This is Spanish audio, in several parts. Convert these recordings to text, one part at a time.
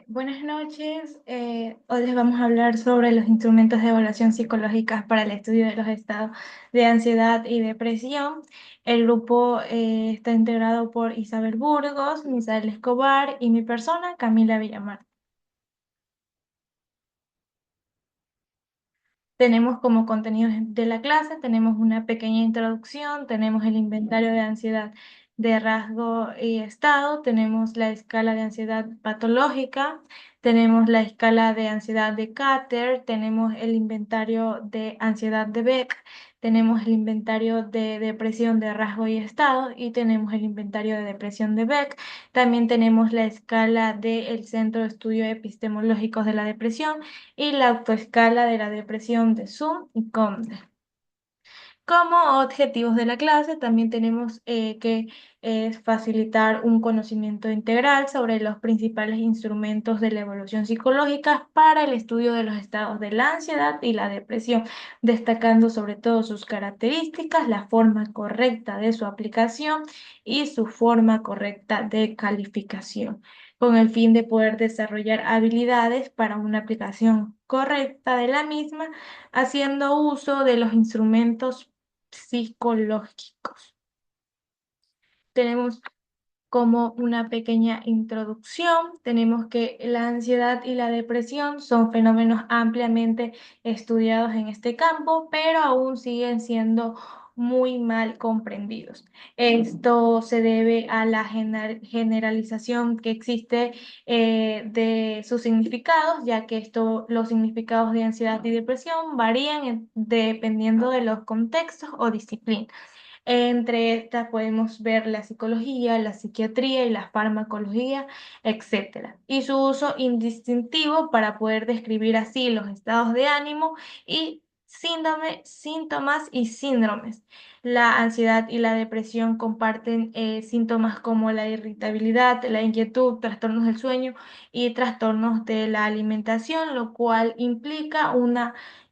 Buenas noches. Hoy les vamos a hablar sobre los instrumentos de evaluación psicológica para el estudio de los estados de ansiedad y depresión. El grupo está integrado por Isabel Burgos, Misael Escobar y mi persona, Camila Villamar. Tenemos como contenidos de la clase, tenemos una pequeña introducción, tenemos el inventario de ansiedad de rasgo y estado, tenemos la escala de ansiedad patológica, tenemos la escala de ansiedad de Cater, tenemos el inventario de ansiedad de Beck, tenemos el inventario de depresión de rasgo y estado y tenemos el inventario de depresión de Beck. También tenemos la escala del Centro de Estudios Epistemológicos de la Depresión y la autoescala de la depresión de Zoom y Comde. Como objetivos de la clase, también tenemos que facilitar un conocimiento integral sobre los principales instrumentos de la evolución psicológica para el estudio de los estados de la ansiedad y la depresión, destacando sobre todo sus características, la forma correcta de su aplicación y su forma correcta de calificación, con el fin de poder desarrollar habilidades para una aplicación correcta de la misma, haciendo uso de los instrumentos psicológicos. Tenemos como una pequeña introducción, tenemos que la ansiedad y la depresión son fenómenos ampliamente estudiados en este campo, pero aún siguen siendo muy mal comprendidos. Esto se debe a la generalización que existe de sus significados, ya que los significados de ansiedad y depresión varían dependiendo de los contextos o disciplinas. Entre estas podemos ver la psicología, la psiquiatría y la farmacología, etcétera. Y su uso indistintivo para poder describir así los estados de ánimo y síntomas y síndromes. La ansiedad y la depresión comparten síntomas como la irritabilidad, la inquietud, trastornos del sueño y trastornos de la alimentación, lo cual implica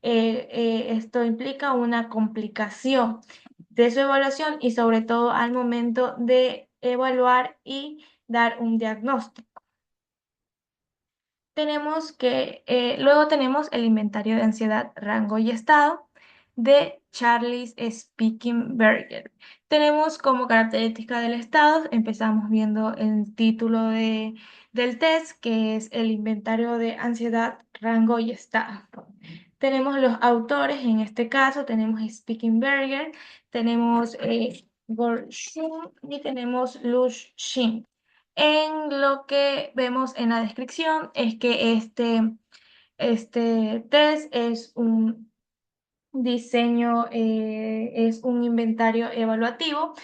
esto implica una complicación de su evaluación y sobre todo al momento de evaluar y dar un diagnóstico. Luego tenemos el inventario de ansiedad, rango y estado de Charles Spiekenberger. Tenemos como característica del estado, empezamos viendo el título del test, que es el inventario de ansiedad, rango y estado. Tenemos los autores, en este caso tenemos Spiekenberger, tenemos Gorshin y tenemos Lushin. En lo que vemos en la descripción es que este test es un diseño, es un inventario evaluativo,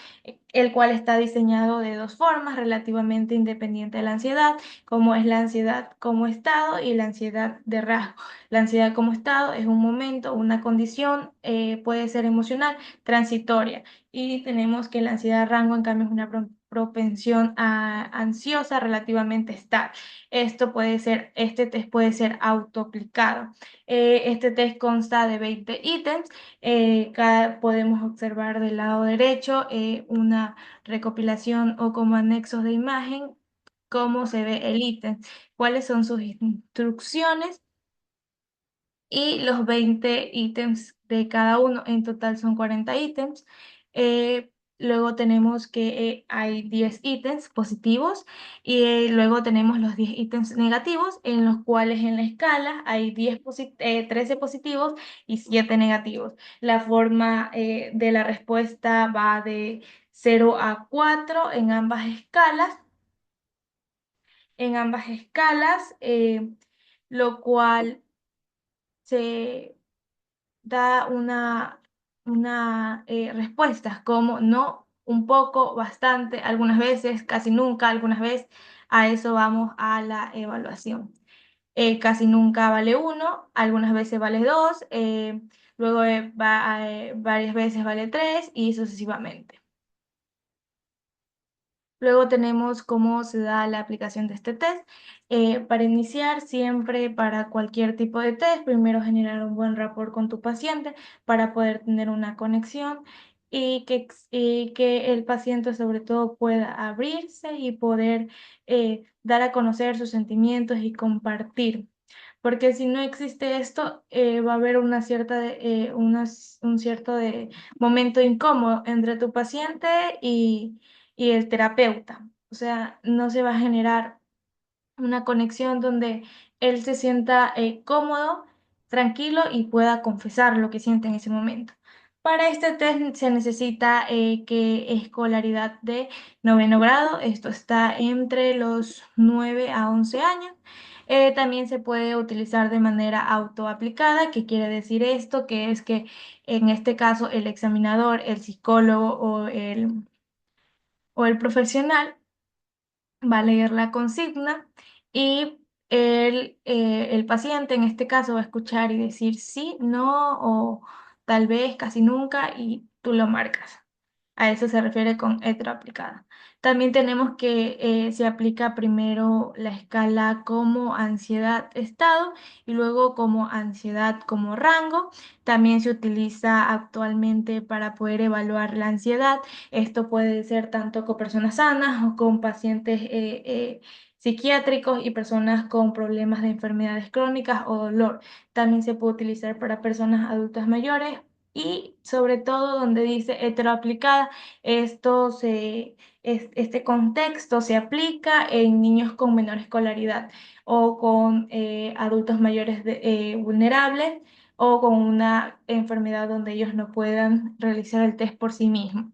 el cual está diseñado de dos formas relativamente independiente de la ansiedad, como es la ansiedad como estado y la ansiedad de rasgo. La ansiedad como estado es un momento, una condición, puede ser emocional, transitoria. Y tenemos que la ansiedad de rango, en cambio, es una propensión ansiosa relativamente estable. Este test puede ser autoaplicado. Este test consta de 20 ítems. Podemos observar del lado derecho una recopilación o como anexos de imagen cómo se ve el ítem, cuáles son sus instrucciones y los 20 ítems de cada uno. En total son 40 ítems. Luego tenemos que hay 10 ítems positivos y luego tenemos los 10 ítems negativos, en los cuales en la escala hay 13 positivos y 7 negativos. La forma de la respuesta va de 0 a 4 en ambas escalas, lo cual se da una respuestas como no, un poco, bastante, algunas veces, casi nunca, algunas veces. A eso vamos a la evaluación. Casi nunca vale 1, algunas veces vale 2, luego varias veces vale 3 y sucesivamente. Luego tenemos cómo se da la aplicación de este test. Para iniciar, siempre para cualquier tipo de test, primero generar un buen rapport con tu paciente para poder tener una conexión y que el paciente sobre todo pueda abrirse y poder dar a conocer sus sentimientos y compartir. Porque si no existe esto, va a haber un cierto momento incómodo entre tu paciente y el terapeuta. O sea, no se va a generar una conexión donde él se sienta cómodo, tranquilo y pueda confesar lo que siente en ese momento. Para este test se necesita que escolaridad de noveno grado, esto está entre los 9 a 11 años. También se puede utilizar de manera autoaplicada. ¿Qué quiere decir esto? Que es que en este caso el examinador, el psicólogo o el profesional va a leer la consigna y el paciente en este caso va a escuchar y decir sí, no o tal vez, casi nunca y tú lo marcas. A eso se refiere con heteroaplicada. También tenemos que se aplica primero la escala como ansiedad-estado y luego como ansiedad como rango. También se utiliza actualmente para poder evaluar la ansiedad. Esto puede ser tanto con personas sanas o con pacientes psiquiátricos y personas con problemas de enfermedades crónicas o dolor. También se puede utilizar para personas adultas mayores y sobre todo donde dice heteroaplicada, este contexto se aplica en niños con menor escolaridad o con adultos mayores vulnerables o con una enfermedad donde ellos no puedan realizar el test por sí mismos.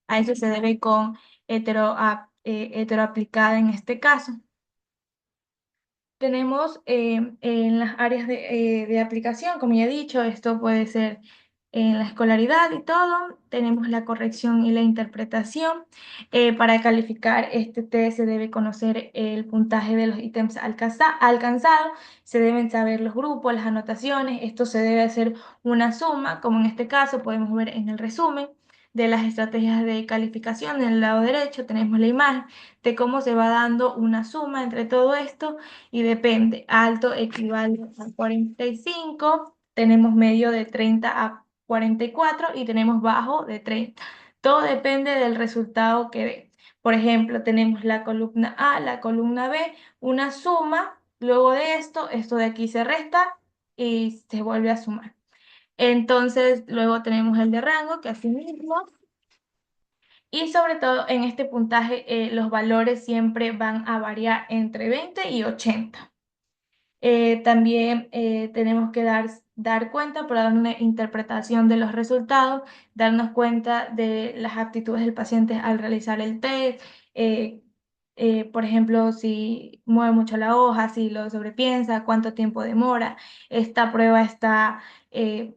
A eso se debe con heteroaplicada en este caso. Tenemos en las áreas de aplicación, como ya he dicho, esto puede ser en la escolaridad y todo. Tenemos la corrección y la interpretación. Para calificar este test se debe conocer el puntaje de los ítems alcanzados, se deben saber los grupos, las anotaciones. Esto se debe hacer una suma, como en este caso podemos ver en el resumen de las estrategias de calificación. En el lado derecho tenemos la imagen de cómo se va dando una suma entre todo esto y depende. Alto equivale a 45, tenemos medio de 30 a 44 y tenemos bajo de 30. Todo depende del resultado que dé. Por ejemplo, tenemos la columna A, la columna B, una suma, luego de esto de aquí se resta y se vuelve a sumar. Entonces, luego tenemos el de rango, que así mismo y sobre todo en este puntaje los valores siempre van a variar entre 20 y 80. También tenemos que dar cuenta para dar una interpretación de los resultados, darnos cuenta de las aptitudes del paciente al realizar el test, eh, por ejemplo, si mueve mucho la hoja, si lo sobrepiensa, cuánto tiempo demora. Esta prueba está en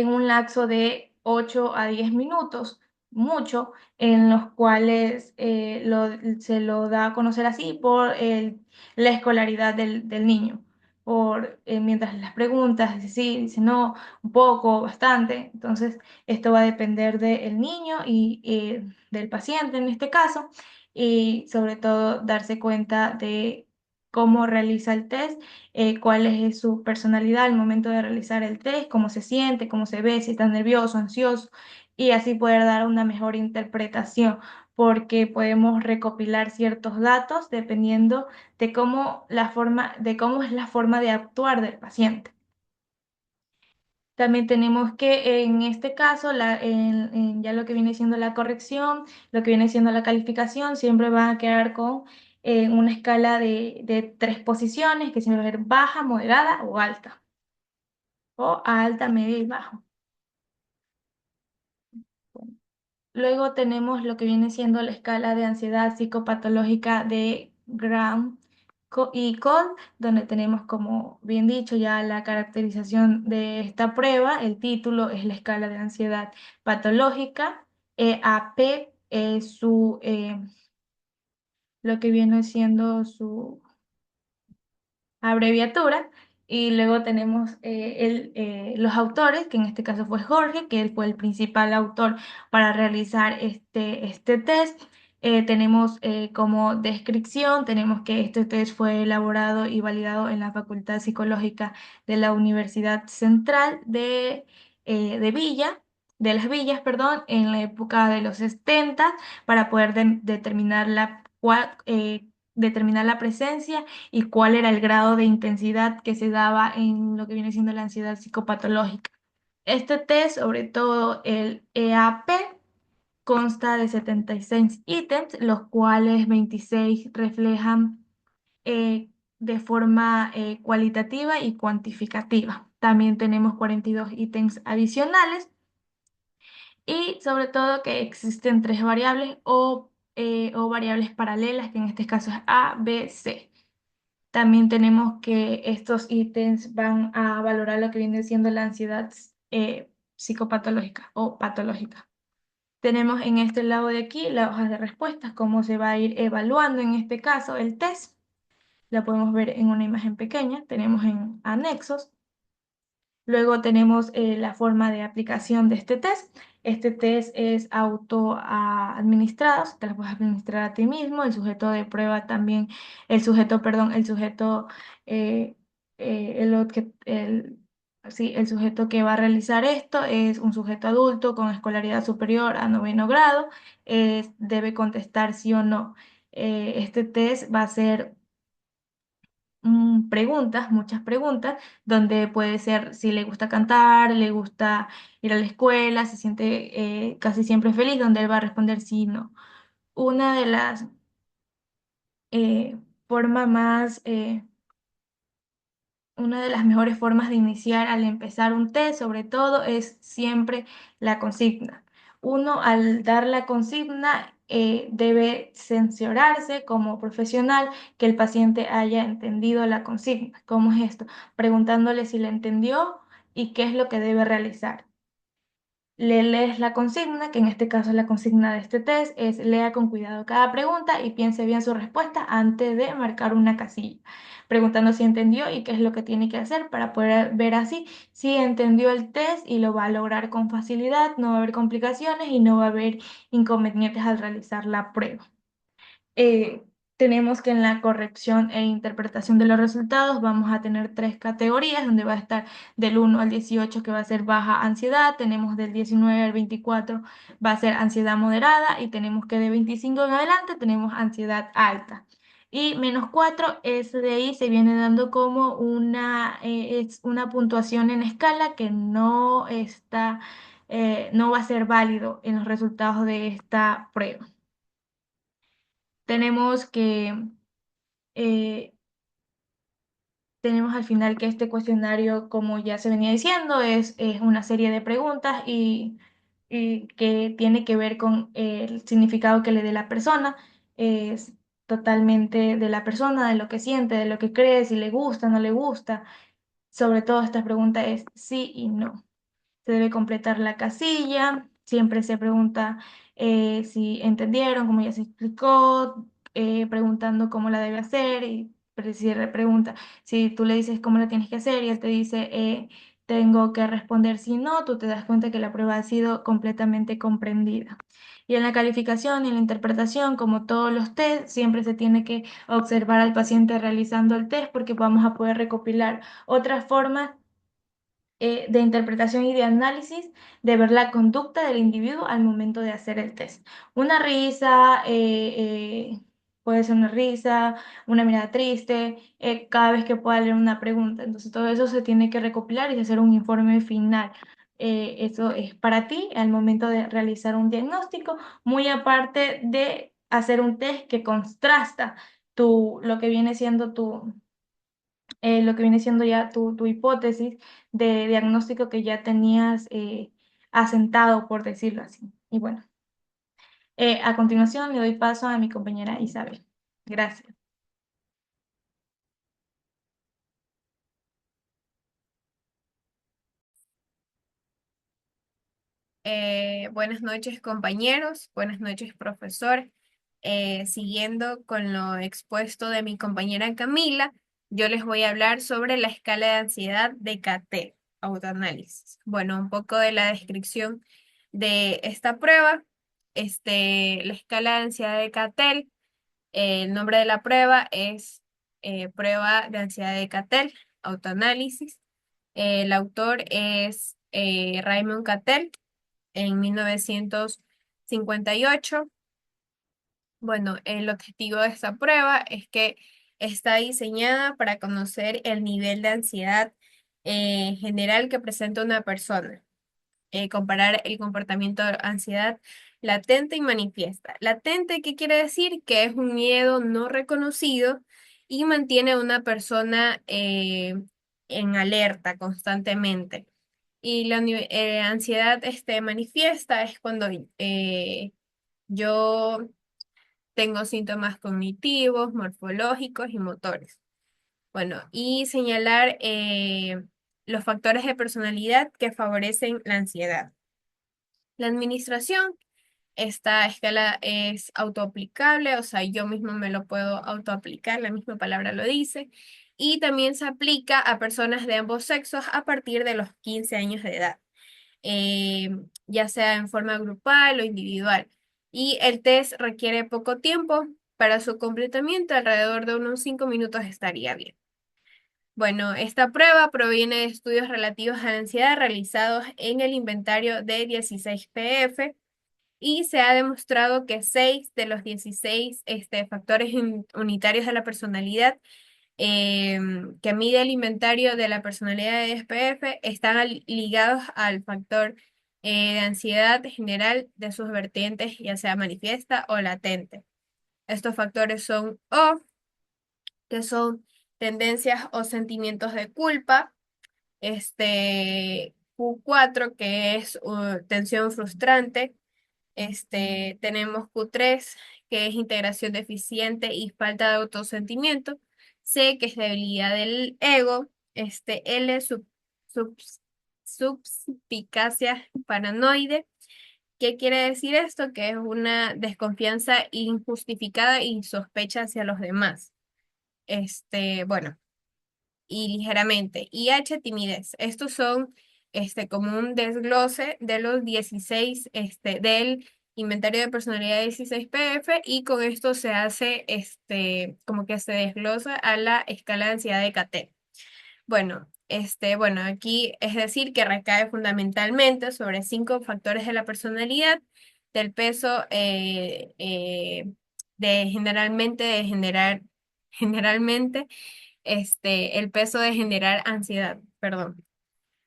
un lapso de 8 a 10 minutos, mucho, en los cuales se lo da a conocer así por la escolaridad del niño. Mientras las preguntas, dice sí, dice no, un poco, bastante. Entonces, esto va a depender del niño y del paciente en este caso, y sobre todo darse cuenta de cómo realiza el test, cuál es su personalidad al momento de realizar el test, cómo se siente, cómo se ve, si está nervioso, ansioso, y así poder dar una mejor interpretación, porque podemos recopilar ciertos datos dependiendo de cómo es la forma de actuar del paciente. También tenemos que en este caso, ya lo que viene siendo la corrección, lo que viene siendo la calificación, siempre van a quedar con una escala de 3 posiciones, que siempre va a ser baja, moderada o alta, o alta, media y baja. Bueno, luego tenemos lo que viene siendo la escala de ansiedad psicopatológica de Graham y Cole, donde tenemos, como bien dicho, ya la caracterización de esta prueba. El título es la escala de ansiedad patológica. AP es lo que viene siendo su abreviatura. Y luego tenemos los autores, que en este caso fue Jorge, que él fue el principal autor para realizar este test. Tenemos como descripción, tenemos que este test fue elaborado y validado en la Facultad Psicológica de la Universidad Central de Villa. de las villas, perdón, en la época de los 70 para poder determinar determinar la presencia y cuál era el grado de intensidad que se daba en lo que viene siendo la ansiedad psicopatológica. Este test, sobre todo el EAP, consta de 76 ítems, los cuales 26 reflejan de forma cualitativa y cuantificativa. También tenemos 42 ítems adicionales y sobre todo que existen tres variables o variables paralelas, que en este caso es A, B, C. También tenemos que estos ítems van a valorar lo que viene siendo la ansiedad psicopatológica o patológica. Tenemos en este lado de aquí las hojas de respuestas, cómo se va a ir evaluando en este caso el test. La podemos ver en una imagen pequeña, tenemos en anexos. Luego tenemos la forma de aplicación de este test. Este test es auto-administrado, te lo puedes administrar a ti mismo. El sujeto de prueba también, el sujeto, sí, el sujeto que va a realizar esto es un sujeto adulto con escolaridad superior a noveno grado. Debe contestar sí o no. Este test va a ser preguntas, muchas preguntas, donde puede ser si le gusta cantar, le gusta ir a la escuela, se siente casi siempre feliz, donde él va a responder sí, no. Una de las eh, formas más una de las mejores formas de iniciar al empezar un test, sobre todo, es siempre la consigna. Uno, al dar la consigna, debe cerciorarse como profesional que el paciente haya entendido la consigna. ¿Cómo es esto? Preguntándole si la entendió y qué es lo que debe realizar. Le lees la consigna, que en este caso la consigna de este test es lea con cuidado cada pregunta y piense bien su respuesta antes de marcar una casilla, preguntando si entendió y qué es lo que tiene que hacer para poder ver así si entendió el test y lo va a lograr con facilidad, no va a haber complicaciones y no va a haber inconvenientes al realizar la prueba. eh, Tenemos que en la corrección e interpretación de los resultados vamos a tener tres categorías, donde va a estar del 1 al 18 que va a ser baja ansiedad, tenemos del 19 al 24 va a ser ansiedad moderada y tenemos que de 25 en adelante tenemos ansiedad alta. Y -4, ese de ahí se viene dando como es una puntuación en escala que no está, no va a ser válido en los resultados de esta prueba. Tenemos que eh, tenemos al final que este cuestionario, como ya se venía diciendo, es una serie de preguntas y que tiene que ver con el significado que le dé la persona. Es totalmente de la persona, de lo que siente, de lo que cree, si le gusta, no le gusta. Sobre todo esta pregunta es sí y no. Se debe completar la casilla, siempre se pregunta si entendieron, como ya se explicó, preguntando cómo la debe hacer y si pregunta, si tú le dices cómo la tienes que hacer y él te dice tengo que responder si no, tú te das cuenta que la prueba ha sido completamente comprendida. Y en la calificación y en la interpretación, como todos los test, siempre se tiene que observar al paciente realizando el test porque vamos a poder recopilar otras formas de interpretación y de análisis de ver la conducta del individuo al momento de hacer el test. Una risa, puede ser una risa, una mirada triste, cada vez que pueda leer una pregunta. Entonces todo eso se tiene que recopilar y hacer un informe final. Eso es para ti al momento de realizar un diagnóstico, muy aparte de hacer un test que contrasta lo que viene siendo lo que viene siendo ya tu hipótesis de diagnóstico que ya tenías asentado, por decirlo así. Y bueno, a continuación le doy paso a mi compañera Isabel. Gracias. Buenas noches, compañeros. Buenas noches, profesor. Siguiendo con lo expuesto de mi compañera Camila, yo les voy a hablar sobre la escala de ansiedad de Cattell, autoanálisis. Bueno, un poco de la descripción de esta prueba. La escala de ansiedad de Cattell, el nombre de la prueba es prueba de ansiedad de Cattell, autoanálisis. El autor es Raymond Cattell. en 1958. Bueno, el objetivo de esta prueba es que está diseñada para conocer el nivel de ansiedad general que presenta una persona, comparar el comportamiento de ansiedad latente y manifiesta. Latente, ¿qué quiere decir? Que es un miedo no reconocido y mantiene a una persona en alerta constantemente. Y la ansiedad manifiesta es cuando yo tengo síntomas cognitivos, morfológicos y motores. Bueno, y señalar los factores de personalidad que favorecen la ansiedad. La administración, esta escala es autoaplicable, o sea, yo mismo me lo puedo autoaplicar, la misma palabra lo dice, y también se aplica a personas de ambos sexos a partir de los 15 años de edad, eh, ya sea en forma grupal o individual. Y el test requiere poco tiempo para su completamiento, alrededor de unos 5 minutos estaría bien. Bueno, esta prueba proviene de estudios relativos a la ansiedad realizados en el inventario de 16 PF y se ha demostrado que 6 de los 16 factores unitarios de la personalidad que mide el inventario de la personalidad de SPF están ligados al factor de ansiedad general de sus vertientes, ya sea manifiesta o latente. Estos factores son O, que son tendencias o sentimientos de culpa, Q4, que es tensión frustrante, tenemos Q3, que es integración deficiente y falta de autosentimiento. C, que es debilidad del ego. L, suspicacia paranoide. ¿Qué quiere decir esto? Que es una desconfianza injustificada y sospecha hacia los demás. Bueno, y ligeramente. Y H, timidez. Estos son como un desglose de los 16 del inventario de personalidad 16 PF y con esto se hace como que se desglosa a la escala de ansiedad de CATE. Bueno, aquí es decir que recae fundamentalmente sobre 5 factores de la personalidad, del peso, de generalmente el peso de generar ansiedad, perdón.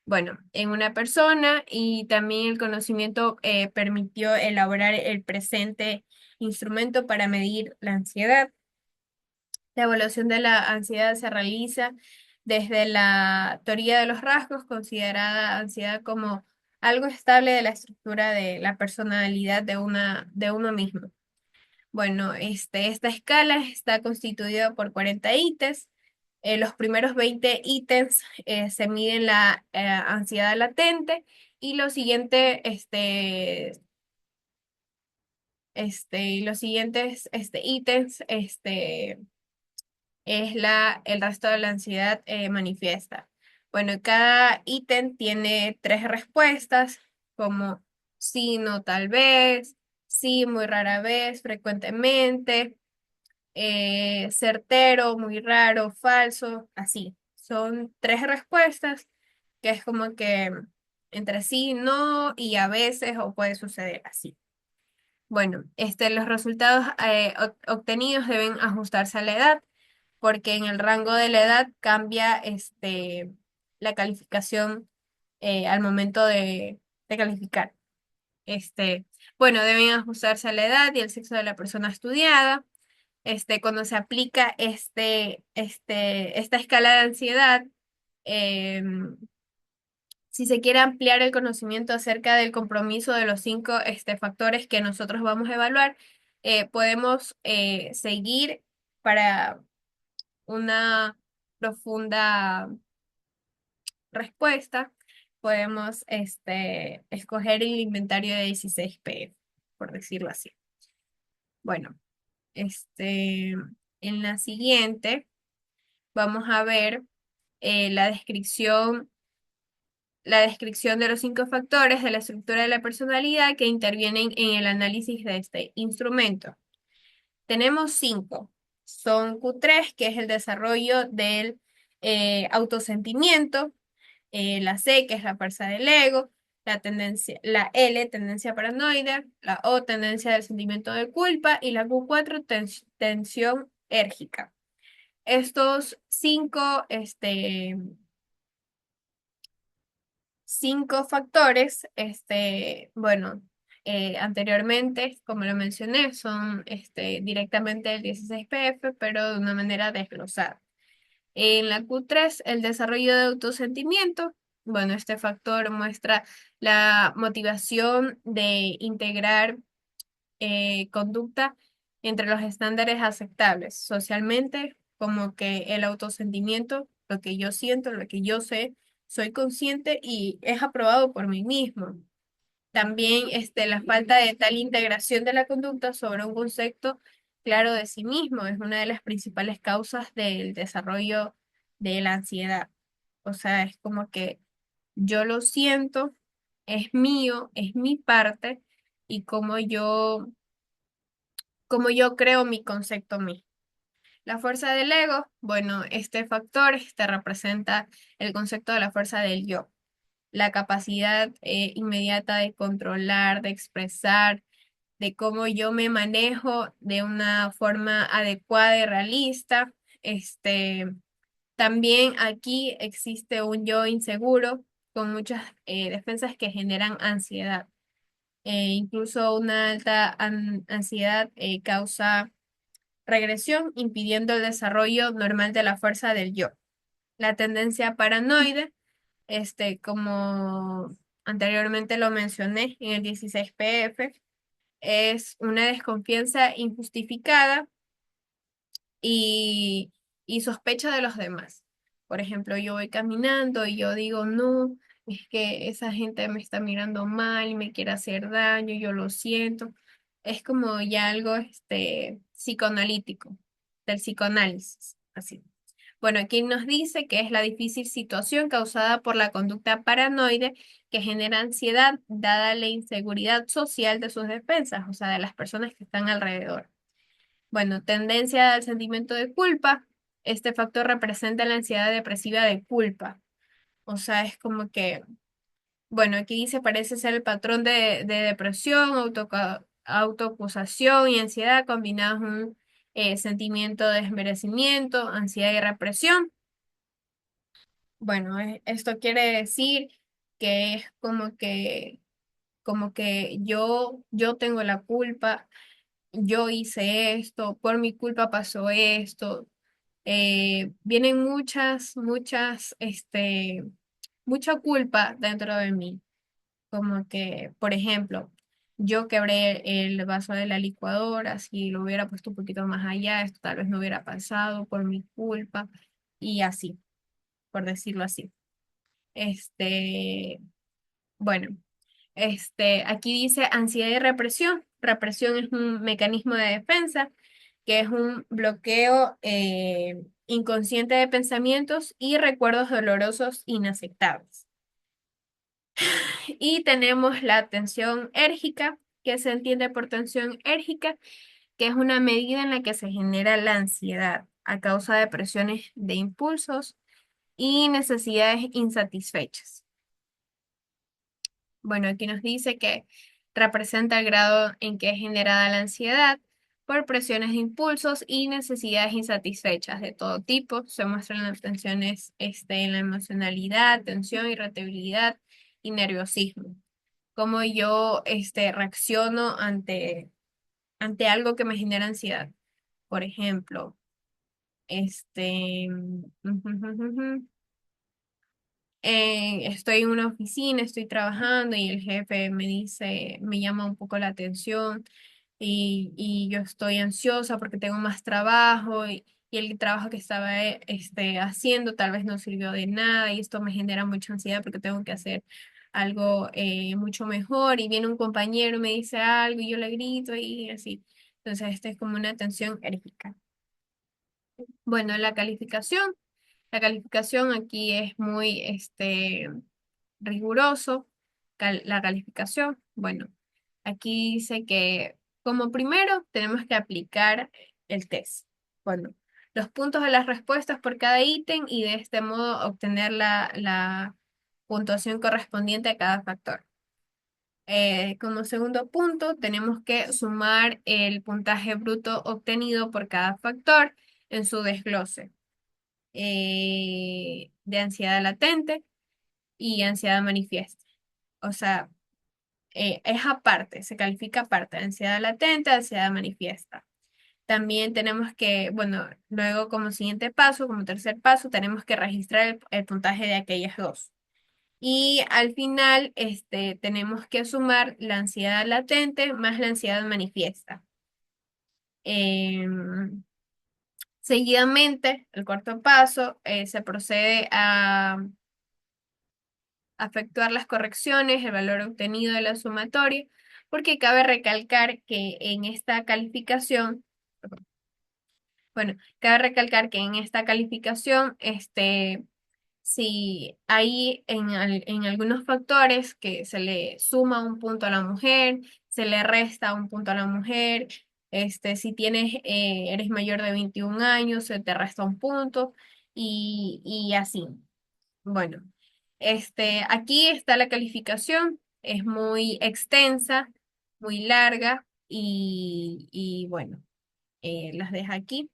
Bueno, en una persona y también el conocimiento permitió elaborar el presente instrumento para medir la ansiedad. La evaluación de la ansiedad se realiza desde la teoría de los rasgos, considerada ansiedad como algo estable de la estructura de la personalidad de uno mismo. Bueno, esta escala está constituida por 40 ítems. Los primeros 20 ítems se miden la ansiedad latente y los siguientes ítems es el resto de la ansiedad manifiesta. Bueno, cada ítem tiene 3 respuestas, como sí, no, tal vez, sí, muy rara vez, frecuentemente, certero, muy raro, falso, así. Son 3 respuestas que es como que entre sí, no y a veces o puede suceder así. Bueno, los resultados obtenidos deben ajustarse a la edad porque en el rango de la edad cambia la calificación al momento de calificar. Bueno, deben ajustarse a la edad y el sexo de la persona estudiada. Cuando se aplica esta escala de ansiedad, em, si se quiere ampliar el conocimiento acerca del compromiso de los 5 factores que nosotros vamos a evaluar, podemos seguir para una profunda respuesta. Podemos escoger el inventario de 16 PF, por decirlo así. Bueno, en la siguiente vamos a ver la descripción de los 5 factores de la estructura de la personalidad que intervienen en el análisis de este instrumento. Tenemos 5. Son Q3, que es el desarrollo del autosentimiento, la C, que es la fuerza del ego, la L, tendencia paranoide, la O, tendencia del sentimiento de culpa y la Q4, tensión érgica. Estos cinco factores, bueno, anteriormente, como lo mencioné, son directamente el 16PF, pero de una manera desglosada. En la Q3, el desarrollo de autosentimiento. Bueno, este factor muestra la motivación de integrar conducta entre los estándares aceptables socialmente, como que el autosentimiento, lo que yo siento, lo que yo sé, soy consciente y es aprobado por mí mismo. También la falta de tal integración de la conducta sobre un concepto claro de sí mismo es una de las principales causas del desarrollo de la ansiedad. O sea, es como que yo lo siento, es mío, es mi parte y como yo creo mi concepto mío. La fuerza del ego, bueno, este factor representa el concepto de la fuerza del yo, la capacidad inmediata de controlar, de expresar, de cómo yo me manejo de una forma adecuada y realista. También aquí existe un yo inseguro con muchas defensas que generan ansiedad. Incluso una alta ansiedad causa regresión, impidiendo el desarrollo normal de la fuerza del yo. La tendencia paranoide, como anteriormente lo mencioné en el 16PF, es una desconfianza injustificada y, y sospecha de los demás. Por ejemplo, yo voy caminando y yo digo, no, es que esa gente me está mirando mal y me quiere hacer daño, yo lo siento. Es como ya algo psicoanalítico, del psicoanálisis, así. Bueno, aquí nos dice que es la difícil situación causada por la conducta paranoide que genera ansiedad dada la inseguridad social de sus defensas, o sea, de las personas que están alrededor. Bueno, tendencia al sentimiento de culpa. Este factor representa la ansiedad depresiva de culpa. O sea, es como que, bueno, aquí dice parece ser el patrón de depresión, autoacusación y ansiedad combinados en un sentimiento de desmerecimiento, ansiedad y represión. Bueno, esto quiere decir que es como que yo tengo la culpa, yo hice esto, por mi culpa pasó esto. Vienen mucha culpa dentro de mí. Como que, por ejemplo, yo quebré el vaso de la licuadora, si lo hubiera puesto un poquito más allá, esto tal vez no hubiera pasado por mi culpa, y así, por decirlo así. Este, bueno, aquí dice ansiedad y represión. Represión es un mecanismo de defensa que es un bloqueo inconsciente de pensamientos y recuerdos dolorosos inaceptables. Y tenemos la tensión érgica, que se entiende por tensión érgica, que es una medida en la que se genera la ansiedad a causa de presiones de impulsos y necesidades insatisfechas. Bueno, aquí nos dice que representa el grado en que es generada la ansiedad por presiones de impulsos y necesidades insatisfechas de todo tipo. Se muestran las tensiones en la emocionalidad, tensión, irritabilidad y nerviosismo. Cómo yo reacciono ante algo que me genera ansiedad. Por ejemplo, estoy en una oficina, estoy trabajando y el jefe me dice, me llama un poco la atención y yo estoy ansiosa porque tengo más trabajo y el trabajo que estaba haciendo tal vez no sirvió de nada y esto me genera mucha ansiedad porque tengo que hacer algo mucho mejor y viene un compañero y me dice algo y yo le grito y así. Entonces, esta es como una tensión enérgica. Bueno, la calificación. La calificación aquí es muy riguroso. La calificación, bueno, aquí dice que como primero tenemos que aplicar el test. Bueno, los puntos de las respuestas por cada ítem y de este modo obtener la puntuación correspondiente a cada factor. Como segundo punto, tenemos que sumar el puntaje bruto obtenido por cada factor en su desglose de ansiedad latente y ansiedad manifiesta. O sea, es aparte, se califica aparte, ansiedad latente, ansiedad manifiesta. También tenemos que, bueno, luego como siguiente paso, como tercer paso, tenemos que registrar el puntaje de aquellas dos. Y al final, tenemos que sumar la ansiedad latente más la ansiedad manifiesta. Em, Seguidamente, el cuarto paso, se procede a efectuar las correcciones, el valor obtenido de la sumatoria, porque cabe recalcar que en esta calificación, bueno, cabe recalcar que en esta calificación, si hay en algunos factores que se le suma un punto a la mujer, se le resta un punto a la mujer, si eres mayor de 21 años, se te resta un punto y así. Bueno, aquí está la calificación, es muy extensa, muy larga y bueno, las dejo aquí,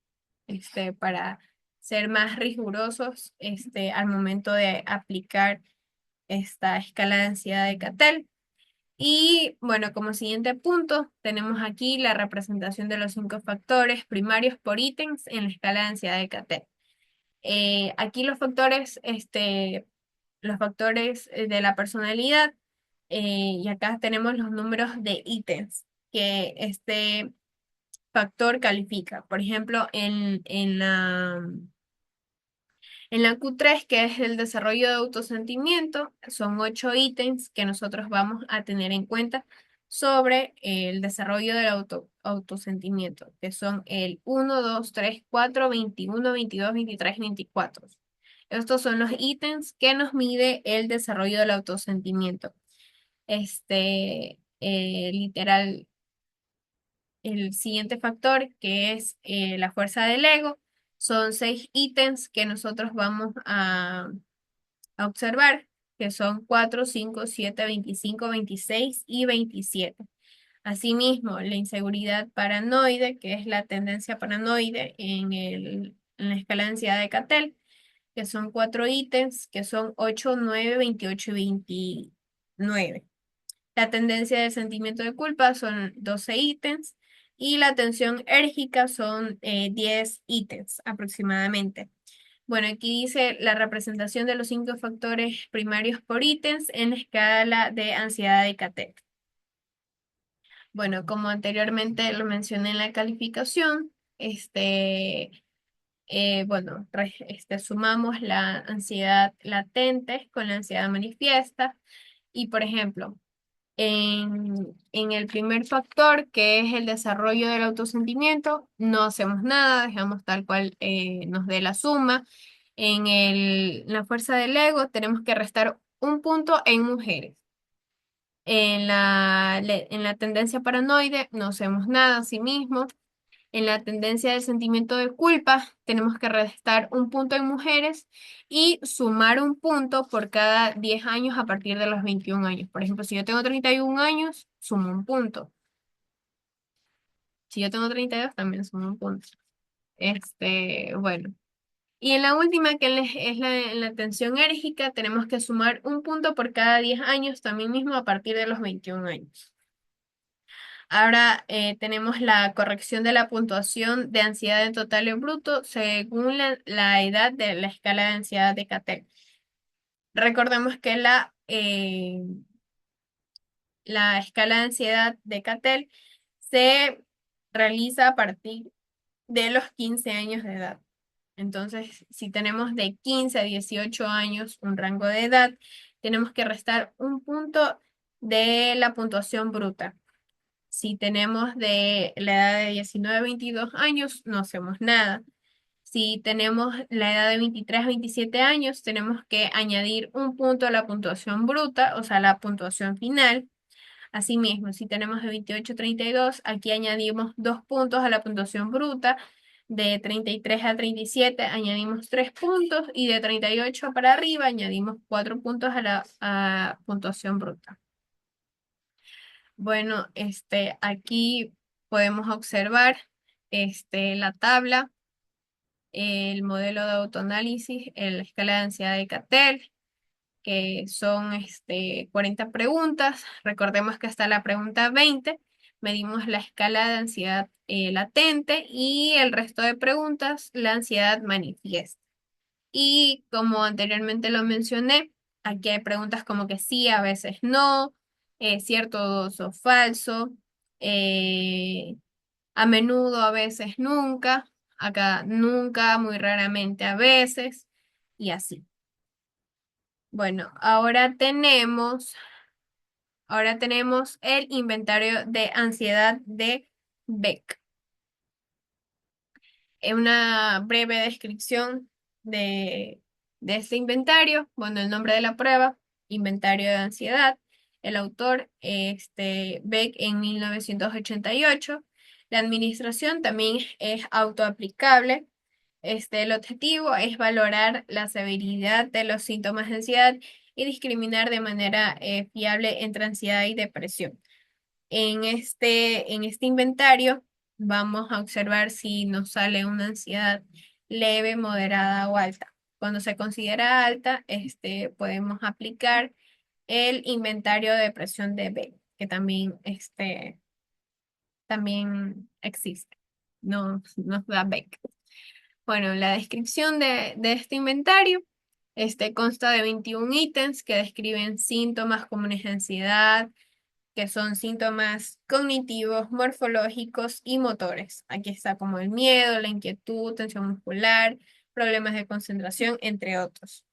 para ser más rigurosos, al momento de aplicar esta escala de ansiedad de Cattell. Y bueno, como siguiente punto, tenemos aquí la representación de los 5 factores primarios por ítems en la escala de ansiedad de Cattell. Aquí los factores de la personalidad, y acá tenemos los números de ítems que este factor califica. Por ejemplo, en la Q3, que es el desarrollo de autosentimiento, son 8 ítems que nosotros vamos a tener en cuenta sobre el desarrollo del autosentimiento, que son el 1, 2, 3, 4, 21, 22, 23, 24. Estos son los ítems que nos mide el desarrollo del autosentimiento. Literal, el siguiente factor, que es la fuerza del ego, son 6 ítems que nosotros vamos a observar, que son 4, 5, 7, 25, 26 y 27. Asimismo, la inseguridad paranoide, que es la tendencia paranoide en la escala de ansiedad de Cattell, que son 4 ítems, que son 8, 9, 28 y 29. La tendencia del sentimiento de culpa son 12 ítems y la tensión érgica son 10 ítems aproximadamente. Bueno, aquí dice la representación de los 5 factores primarios por ítems en la escala de ansiedad de Cattell. Bueno, como anteriormente lo mencioné en la calificación, bueno, sumamos la ansiedad latente con la ansiedad manifiesta y, por ejemplo, en el primer factor, que es el desarrollo del autosentimiento, no hacemos nada, dejamos tal cual nos dé la suma. La fuerza del ego tenemos que restar un punto en mujeres. En la tendencia paranoide no hacemos nada a sí mismo. En la tendencia del sentimiento de culpa tenemos que restar un punto en mujeres y sumar un punto por cada 10 años a partir de los 21 años. Por ejemplo, si yo tengo 31 años, sumo un punto. Si yo tengo 32, también sumo un punto. Bueno. Y en la última, que en la tensión enérgica, tenemos que sumar un punto por cada 10 años, también mismo a partir de los 21 años. Ahora tenemos la corrección de la puntuación de ansiedad en total y en bruto según la edad de la escala de ansiedad de Cattell. Recordemos que la escala de ansiedad de Cattell se realiza a partir de los 15 años de edad. Entonces, si tenemos de 15 a 18 años un rango de edad, tenemos que restar un punto de la puntuación bruta. Si tenemos de la edad de 19 a 22 años, no hacemos nada. Si tenemos la edad de 23 a 27 años, tenemos que añadir un punto a la puntuación bruta, o sea, la puntuación final. Asimismo, si tenemos de 28 a 32, aquí añadimos 2 puntos a la puntuación bruta. De 33 a 37 añadimos 3 puntos y de 38 para arriba añadimos 4 puntos a la puntuación bruta. Bueno, aquí podemos observar la tabla, el modelo de autoanálisis, la escala de ansiedad de Cattell, que son 40 preguntas. Recordemos que hasta la pregunta 20 medimos la escala de ansiedad latente y el resto de preguntas, la ansiedad manifiesta. Y como anteriormente lo mencioné, aquí hay preguntas como que sí, a veces no, cierto o falso, eh, a menudo, a veces nunca, acá nunca, muy raramente a veces, y así. Bueno, ahora tenemos el inventario de ansiedad de Beck. Una breve descripción de, de este inventario. Bueno, el nombre de la prueba, inventario de ansiedad. El autor, Beck en 1988. La administración también es autoaplicable. El objetivo es valorar la severidad de los síntomas de ansiedad y discriminar de manera fiable entre ansiedad y depresión. En este inventario vamos a observar si nos sale una ansiedad leve, moderada o alta. Cuando se considera alta, podemos aplicar el inventario de depresión de Beck, que también existe. Nos da Beck. Bueno, la descripción de este inventario, consta de 21 ítems que describen síntomas comunes de ansiedad, que son síntomas cognitivos, morfológicos y motores. Aquí está como el miedo, la inquietud, tensión muscular, problemas de concentración, entre otros.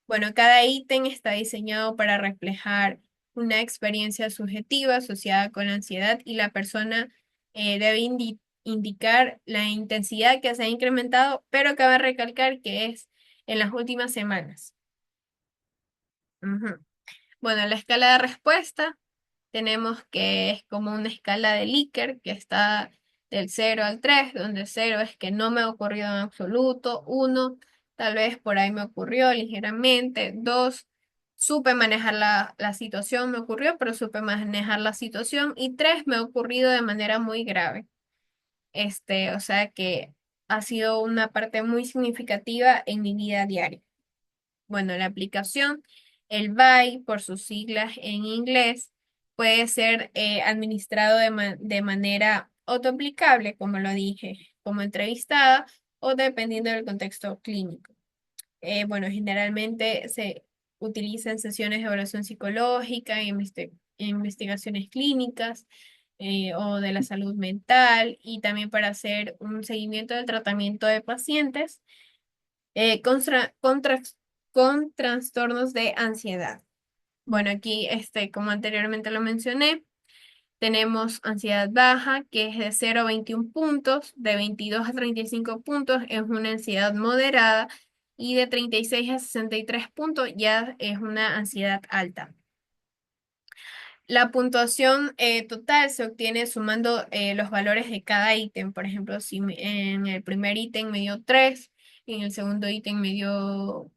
Bueno, cada ítem está diseñado para reflejar una experiencia subjetiva asociada con la ansiedad y la persona debe indicar la intensidad que se ha incrementado, pero cabe recalcar que es en las últimas semanas. Ujú. Bueno, la escala de respuesta tenemos que es como una escala de Likert que está del 0 al 3, donde 0 es que no me ha ocurrido en absoluto, 1 tal vez por ahí me ocurrió ligeramente, 2 supe manejar la situación, me ocurrió, pero supe manejar la situación, y 3 me ha ocurrido de manera muy grave. O sea que ha sido una parte muy significativa en mi vida diaria. Bueno, la aplicación, el BAI, por sus siglas en inglés, puede ser administrado de manera autoaplicable, como lo dije, como entrevistada o dependiendo del contexto clínico. Bueno, generalmente se utiliza en sesiones de evaluación psicológica, investigaciones clínicas o de la salud mental, y también para hacer un seguimiento del tratamiento de pacientes con trastornos de ansiedad. Bueno, aquí, como anteriormente lo mencioné, tenemos ansiedad baja, que es de 0 a 21 puntos, de 22 a 35 puntos es una ansiedad moderada, y de 36 a 63 puntos ya es una ansiedad alta. La puntuación total se obtiene sumando los valores de cada ítem. Por ejemplo, si en el primer ítem me dio 3, en el segundo ítem me dio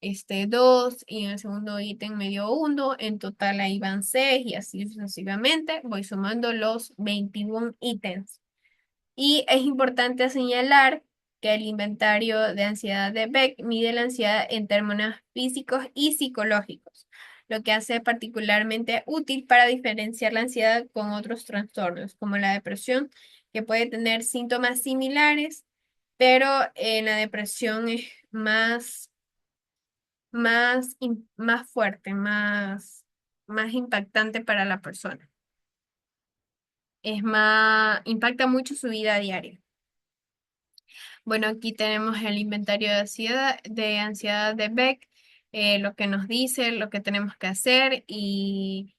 2, y en el segundo ítem me dio 1, en total ahí van 6 y así sucesivamente. Voy sumando los 21 ítems. Y es importante señalar que el inventario de ansiedad de Beck mide la ansiedad en términos físicos y psicológicos, lo que hace particularmente útil para diferenciar la ansiedad con otros trastornos, como la depresión, que puede tener síntomas similares, pero en la depresión es más fuerte, más impactante para la persona. Impacta mucho su vida diaria. Bueno, aquí tenemos el inventario de ansiedad de Beck, lo que nos dice, lo que tenemos que hacer, y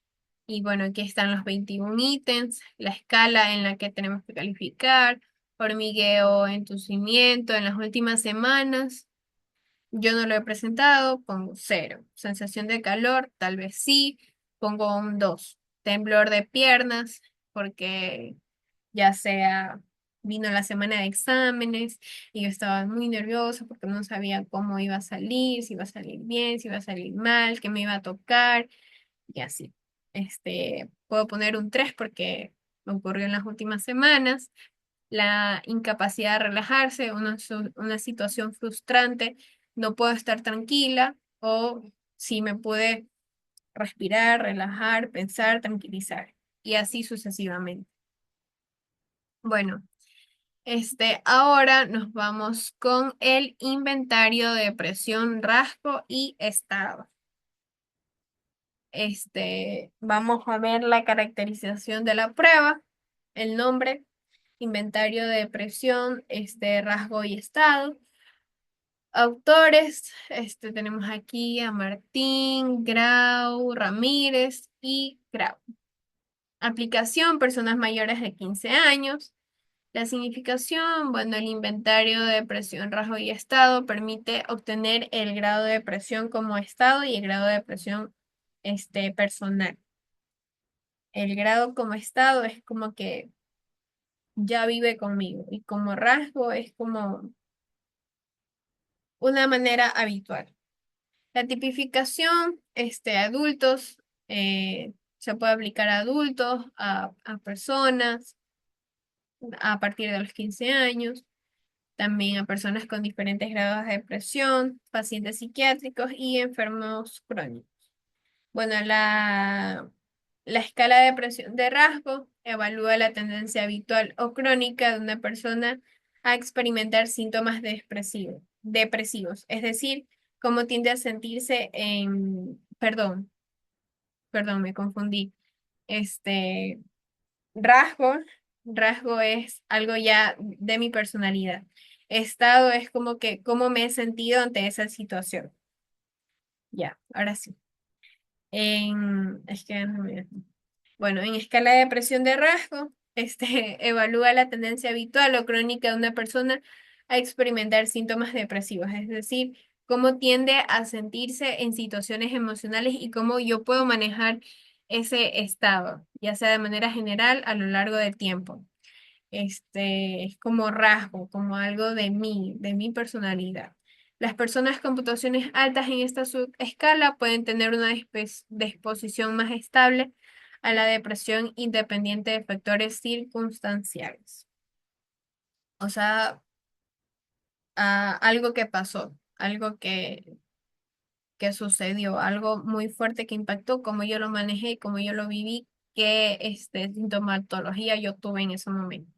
bueno, aquí están los 21 ítems, la escala en la que tenemos que calificar, hormigueo, entumecimiento en las últimas semanas. Yo no lo he presentado, pongo 0. Sensación de calor, tal vez sí, pongo un 2. Temblor de piernas, porque ya sea vino la semana de exámenes y yo estaba muy nerviosa porque no sabía cómo iba a salir, si iba a salir bien, si iba a salir mal, qué me iba a tocar y así. puedo poner un 3 porque me ocurrió en las últimas semanas. La incapacidad de relajarse, una situación frustrante, no puedo estar tranquila o si me puede respirar, relajar, pensar, tranquilizar y así sucesivamente. Bueno, ahora nos vamos con el inventario de presión, rasgo y estado. Vamos a ver la caracterización de la prueba, el nombre, inventario de presión, rasgo y estado. Autores, tenemos aquí a Martín, Grau, Ramírez y Grau. Aplicación, personas mayores de 15 años. La significación, bueno, el inventario de presión, rasgo y estado permite obtener el grado de presión como estado y el grado de presión, personal. El grado como estado es como que ya vive conmigo y como rasgo es como una manera habitual. La tipificación, adultos, se puede aplicar a adultos, a personas a partir de los 15 años, también a personas con diferentes grados de depresión, pacientes psiquiátricos y enfermos crónicos. Bueno, la escala de presión de rasgo evalúa la tendencia habitual o crónica de una persona a experimentar síntomas depresivos, es decir, cómo tiende a sentirse perdón, me confundí. Este, rasgo, rasgo es algo ya de mi personalidad. Estado es como que cómo me he sentido ante esa situación. Ya, ahora sí. Es que no me- Bueno, en escala de presión de rasgo, evalúa la tendencia habitual o crónica de una persona a experimentar síntomas depresivos, es decir, cómo tiende a sentirse en situaciones emocionales y cómo yo puedo manejar ese estado, ya sea de manera general a lo largo del tiempo. Es como rasgo, como algo de mi personalidad. Las personas con puntuaciones altas en esta subescala pueden tener una disposición más estable a la depresión independiente de factores circunstanciales. O sea, algo que pasó, algo que sucedió, algo muy fuerte que impactó, como yo lo manejé, como yo lo viví, qué sintomatología yo tuve en ese momento.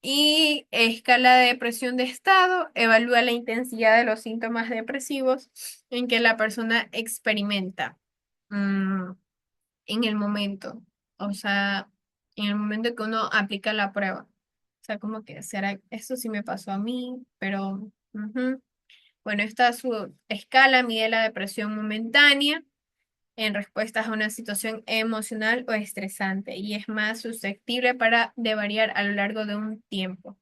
Y escala de depresión de estado evalúa la intensidad de los síntomas depresivos en que la persona experimenta mm, en el momento, o sea, en el momento que uno aplica la prueba. O sea, como que será, esto sí me pasó a mí, pero bueno, esta su escala mide la depresión momentánea en respuestas a una situación emocional o estresante y es más susceptible de variar a lo largo de un tiempo.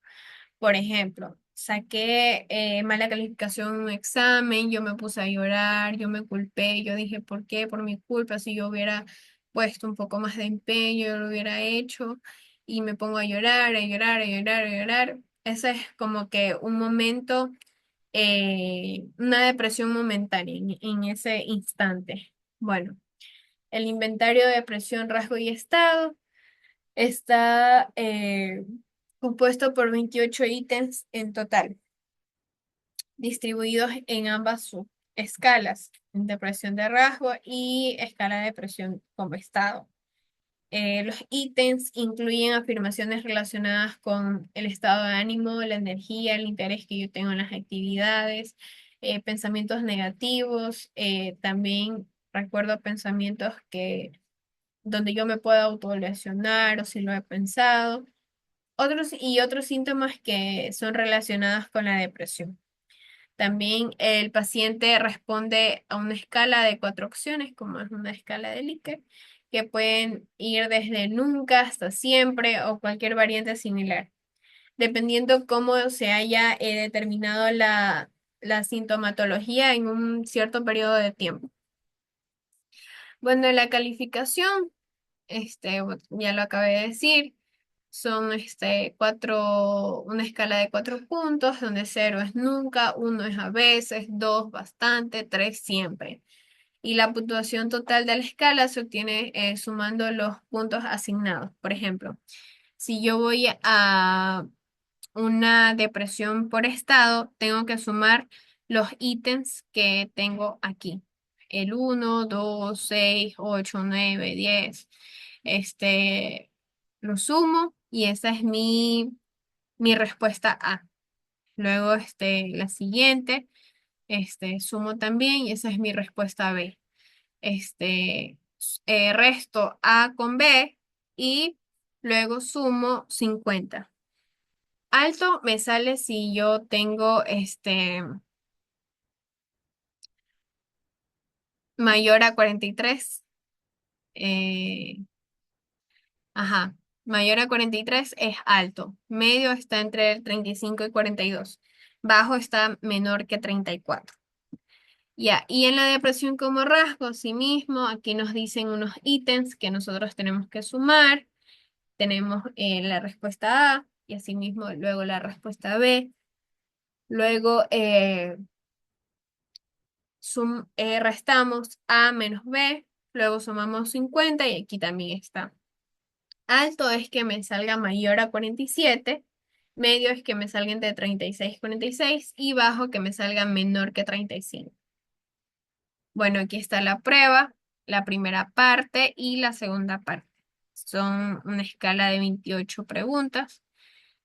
Por ejemplo, saqué mala calificación en un examen, yo me puse a llorar, yo me culpé, yo dije, ¿por qué? Por mi culpa, si yo hubiera puesto un poco más de empeño, yo lo hubiera hecho y me pongo a llorar, a llorar, a llorar, a llorar. Ese es como que un momento, una depresión momentánea en ese instante. Bueno, el inventario de depresión, rasgo y estado. Está compuesto por 28 ítems en total, distribuidos en ambas subescalas, depresión de rasgo y escala de depresión como estado. Los ítems incluyen afirmaciones relacionadas con el estado de ánimo, la energía, el interés que yo tengo en las actividades, pensamientos negativos, también recuerdo pensamientos donde yo me puedo autolesionar o si lo he pensado. Otros síntomas que son relacionados con la depresión. También el paciente responde a una escala de 4 opciones, como es una escala de Likert, que pueden ir desde nunca hasta siempre o cualquier variante similar, dependiendo cómo se haya determinado la sintomatología en un cierto periodo de tiempo. Bueno, la calificación, ya lo acabé de decir. Son una escala de 4 puntos, donde 0 es nunca, 1 es a veces, 2 bastante, 3 siempre. Y la puntuación total de la escala se obtiene sumando los puntos asignados. Por ejemplo, si yo voy a una depresión por estado, tengo que sumar los ítems que tengo aquí. El 1, 2, 6, 8, 9, 10. Lo sumo y esa es mi respuesta A. Luego, la siguiente, sumo también y esa es mi respuesta B. Resto A con B y luego sumo 50. Alto me sale si yo tengo mayor a 43. eh, ajá, mayor a 43 es alto. Medio está entre el 35 y 42. Bajo está menor que 34. Ya, y en la depresión como rasgo, sí mismo, aquí nos dicen unos ítems que nosotros tenemos que sumar. Tenemos la respuesta A y asimismo luego la respuesta B. Luego restamos A menos B, luego sumamos 50 y aquí también está. Alto es que me salga mayor a 47, medio es que me salga entre 36 y 46 y bajo que me salga menor que 35. Bueno, aquí está la prueba, la primera parte y la segunda parte. Son una escala de 28 preguntas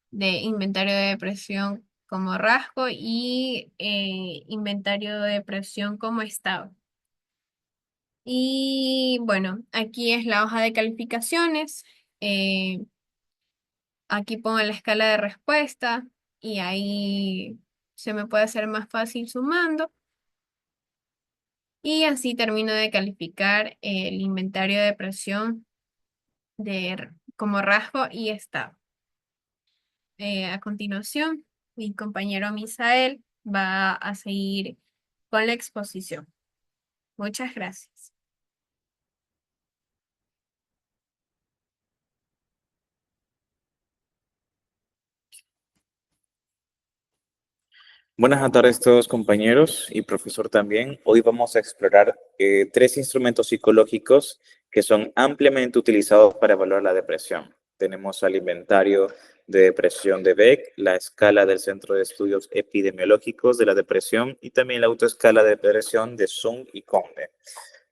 de inventario de depresión como rasgo y inventario de depresión como estado. Y bueno, aquí es la hoja de calificaciones. eh, Aquí pongo la escala de respuesta y ahí se me puede hacer más fácil sumando. Y así termino de calificar el inventario de depresión como rasgo y estado. A continuación, mi compañero Misael va a seguir con la exposición. Muchas gracias. Buenas tardes a todos compañeros y profesor también. Hoy vamos a explorar tres instrumentos psicológicos que son ampliamente utilizados para evaluar la depresión. Tenemos al inventario de depresión de Beck, la escala del Centro de Estudios Epidemiológicos de la Depresión y también la autoescala de depresión de Sung y Conde.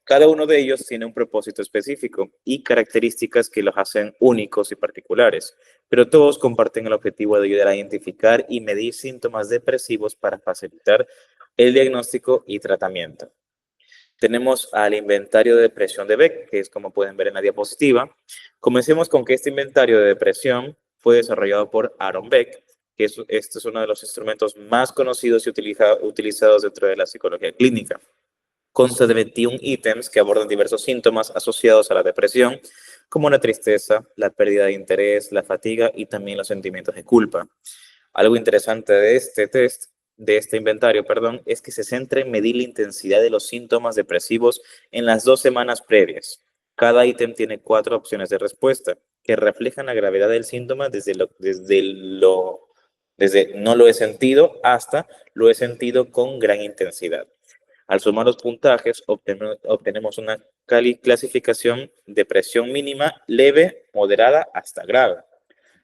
Cada uno de ellos tiene un propósito específico y características que los hacen únicos y particulares, pero todos comparten el objetivo de ayudar a identificar y medir síntomas depresivos para facilitar el diagnóstico y tratamiento. Tenemos al inventario de depresión de Beck, que es como pueden ver en la diapositiva. Comencemos con que este inventario de depresión fue desarrollado por Aaron Beck, que este es uno de los instrumentos más conocidos y utilizados dentro de la psicología clínica. Consta de 21 ítems que abordan diversos síntomas asociados a la depresión, como la tristeza, la pérdida de interés, la fatiga y también los sentimientos de culpa. Algo interesante de este inventario, es que se centra en medir la intensidad de los síntomas depresivos en las 2 semanas previas. Cada ítem tiene 4 opciones de respuesta que reflejan la gravedad del síntoma desde no lo he sentido hasta lo he sentido con gran intensidad. Al sumar los puntajes, obtenemos una clasificación de presión mínima, leve, moderada hasta grave.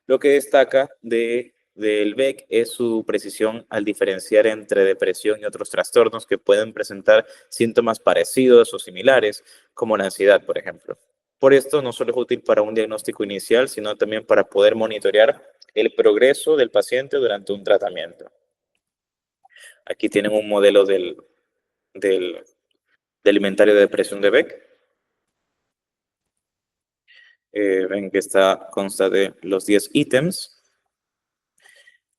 Lo que destaca del Beck es su precisión al diferenciar entre depresión y otros trastornos que pueden presentar síntomas parecidos o similares, como la ansiedad, por ejemplo. Por esto, no solo es útil para un diagnóstico inicial, sino también para poder monitorear el progreso del paciente durante un tratamiento. Aquí tienen un modelo del inventario de depresión de Beck. Ven que consta de los 10 ítems.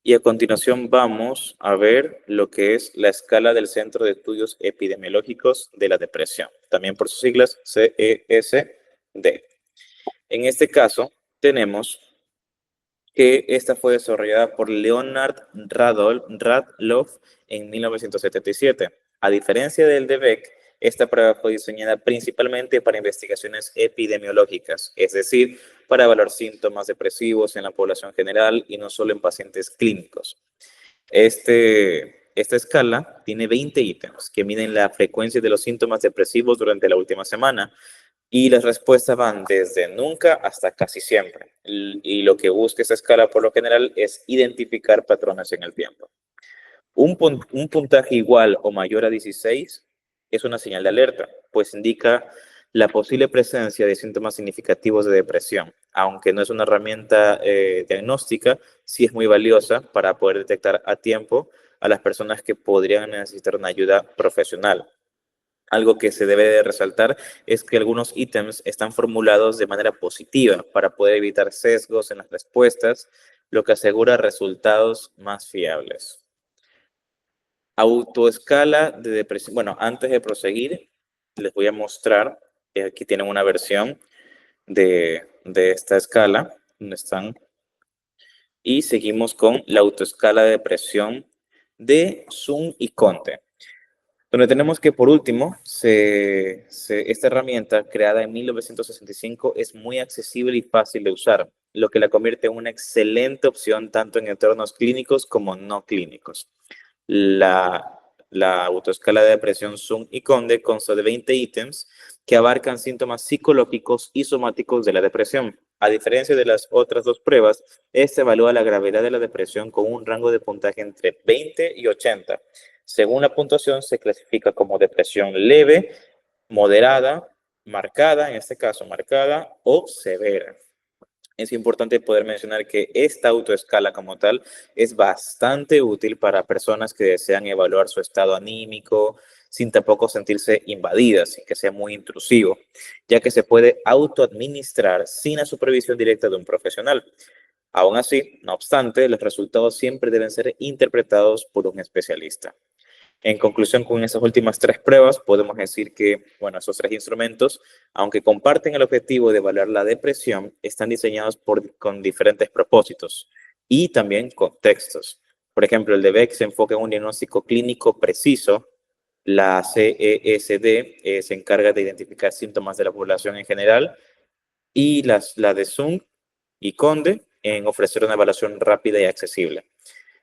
Y a continuación vamos a ver lo que es la escala del Centro de Estudios Epidemiológicos de la Depresión, también por sus siglas CESD. En este caso tenemos que esta fue desarrollada por Leonard Radloff en 1977. A diferencia del de Beck, esta prueba fue diseñada principalmente para investigaciones epidemiológicas, es decir, para evaluar síntomas depresivos en la población general y no solo en pacientes clínicos. Este Esta escala tiene 20 ítems que miden la frecuencia de los síntomas depresivos durante la última semana y las respuestas van desde nunca hasta casi siempre. Y lo que busca esta escala por lo general es identificar patrones en el tiempo. Un puntaje igual o mayor a 16 es una señal de alerta, pues indica la posible presencia de síntomas significativos de depresión. Aunque no es una herramienta diagnóstica, sí es muy valiosa para poder detectar a tiempo a las personas que podrían necesitar una ayuda profesional. Algo que se debe de resaltar es que algunos ítems están formulados de manera positiva para poder evitar sesgos en las respuestas, lo que asegura resultados más fiables. Autoescala de depresión. Bueno, antes de proseguir, les voy a mostrar, aquí tienen una versión de esta escala, donde están, y seguimos con la autoescala de depresión de Zoom y Conte, donde tenemos que, por último, esta herramienta creada en 1965 es muy accesible y fácil de usar, lo que la convierte en una excelente opción tanto en entornos clínicos como no clínicos. La autoescala de depresión Zoom y Conde consta de 20 ítems que abarcan síntomas psicológicos y somáticos de la depresión. A diferencia de las otras dos pruebas, esta evalúa la gravedad de la depresión con un rango de puntaje entre 20 y 80. Según la puntuación, se clasifica como depresión leve, moderada, marcada, en este caso marcada, o severa. Es importante poder mencionar que esta autoescala como tal es bastante útil para personas que desean evaluar su estado anímico sin tampoco sentirse invadidas, sin que sea muy intrusivo, ya que se puede autoadministrar sin la supervisión directa de un profesional. Aún así, no obstante, los resultados siempre deben ser interpretados por un especialista. En conclusión, con esas últimas tres pruebas, podemos decir que, bueno, esos tres instrumentos, aunque comparten el objetivo de evaluar la depresión, están diseñados con diferentes propósitos y también contextos. Por ejemplo, el de Beck se enfoca en un diagnóstico clínico preciso. La CESD se encarga de identificar síntomas de la población en general y la de Zung y Conde en ofrecer una evaluación rápida y accesible.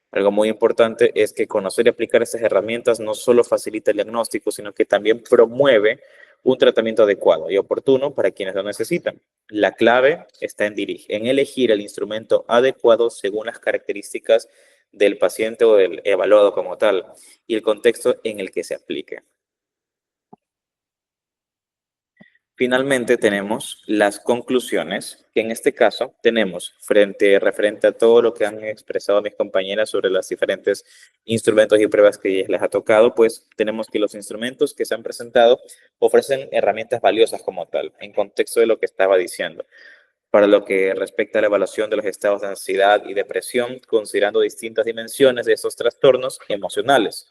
Algo muy importante es que conocer y aplicar estas herramientas no solo facilita el diagnóstico, sino que también promueve un tratamiento adecuado y oportuno para quienes lo necesitan. La clave está en elegir el instrumento adecuado según las características del paciente o del evaluado como tal y el contexto en el que se aplique. Finalmente tenemos las conclusiones, que en este caso tenemos referente a todo lo que han expresado mis compañeras sobre los diferentes instrumentos y pruebas que les ha tocado, pues tenemos que los instrumentos que se han presentado ofrecen herramientas valiosas como tal, en contexto de lo que estaba diciendo. Para lo que respecta a la evaluación de los estados de ansiedad y depresión, considerando distintas dimensiones de estos trastornos emocionales.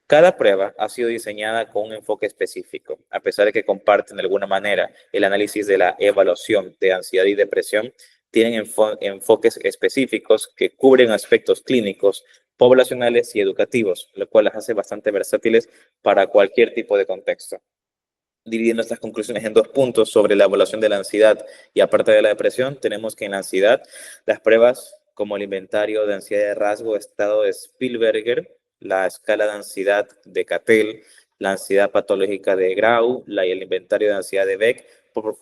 Cada prueba ha sido diseñada con un enfoque específico, a pesar de que comparten de alguna manera el análisis de la evaluación de ansiedad y depresión, tienen enfoques específicos que cubren aspectos clínicos, poblacionales y educativos, lo cual las hace bastante versátiles para cualquier tipo de contexto. Dividiendo estas conclusiones en dos puntos sobre la evaluación de la ansiedad y aparte de la depresión, tenemos que en la ansiedad, las pruebas como el inventario de ansiedad de rasgo, estado de Spielberger, la escala de ansiedad de Cattell, la ansiedad patológica de Grau, y el inventario de ansiedad de Beck,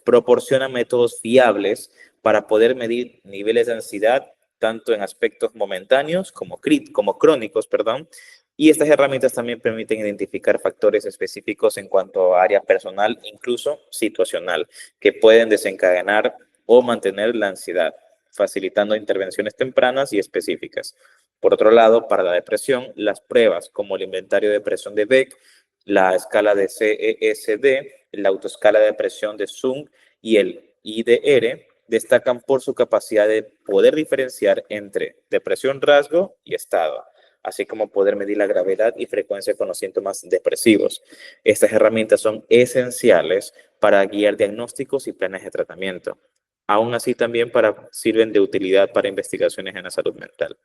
proporcionan métodos fiables para poder medir niveles de ansiedad tanto en aspectos momentáneos como crónicos, perdón, y estas herramientas también permiten identificar factores específicos en cuanto a área personal, incluso situacional, que pueden desencadenar o mantener la ansiedad, facilitando intervenciones tempranas y específicas. Por otro lado, para la depresión, las pruebas como el inventario de depresión de Beck, la escala de CESD, la autoescala de depresión de Zung y el IDR destacan por su capacidad de poder diferenciar entre depresión rasgo y estado, así como poder medir la gravedad y frecuencia con los síntomas depresivos. Estas herramientas son esenciales para guiar diagnósticos y planes de tratamiento. Aún así, también sirven de utilidad para investigaciones en la salud mental.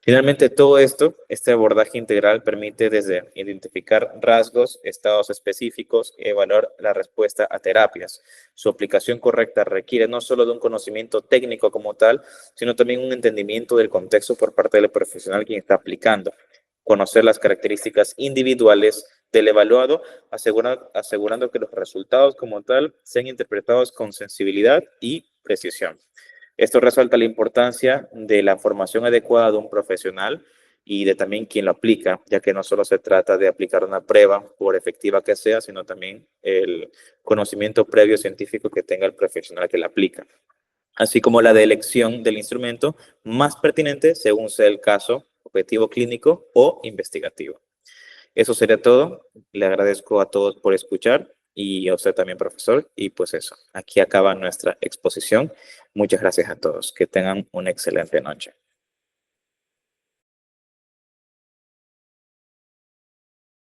Finalmente, todo esto, este abordaje integral permite desde identificar rasgos, estados específicos y evaluar la respuesta a terapias. Su aplicación correcta requiere no solo de un conocimiento técnico como tal, sino también un entendimiento del contexto por parte del profesional quien está aplicando. conocer las características individuales del evaluado, asegurando que los resultados como tal sean interpretados con sensibilidad y precisión. Esto resalta la importancia de la formación adecuada de un profesional y de también quien lo aplica, ya que no solo se trata de aplicar una prueba, por efectiva que sea, sino también el conocimiento previo científico que tenga el profesional que la aplica, así como la de elección del instrumento más pertinente según sea el caso, objetivo clínico o investigativo. Eso sería todo. Le agradezco a todos por escuchar y a usted también, profesor. Y pues eso, aquí acaba nuestra exposición. Muchas gracias a todos. Que tengan una excelente noche.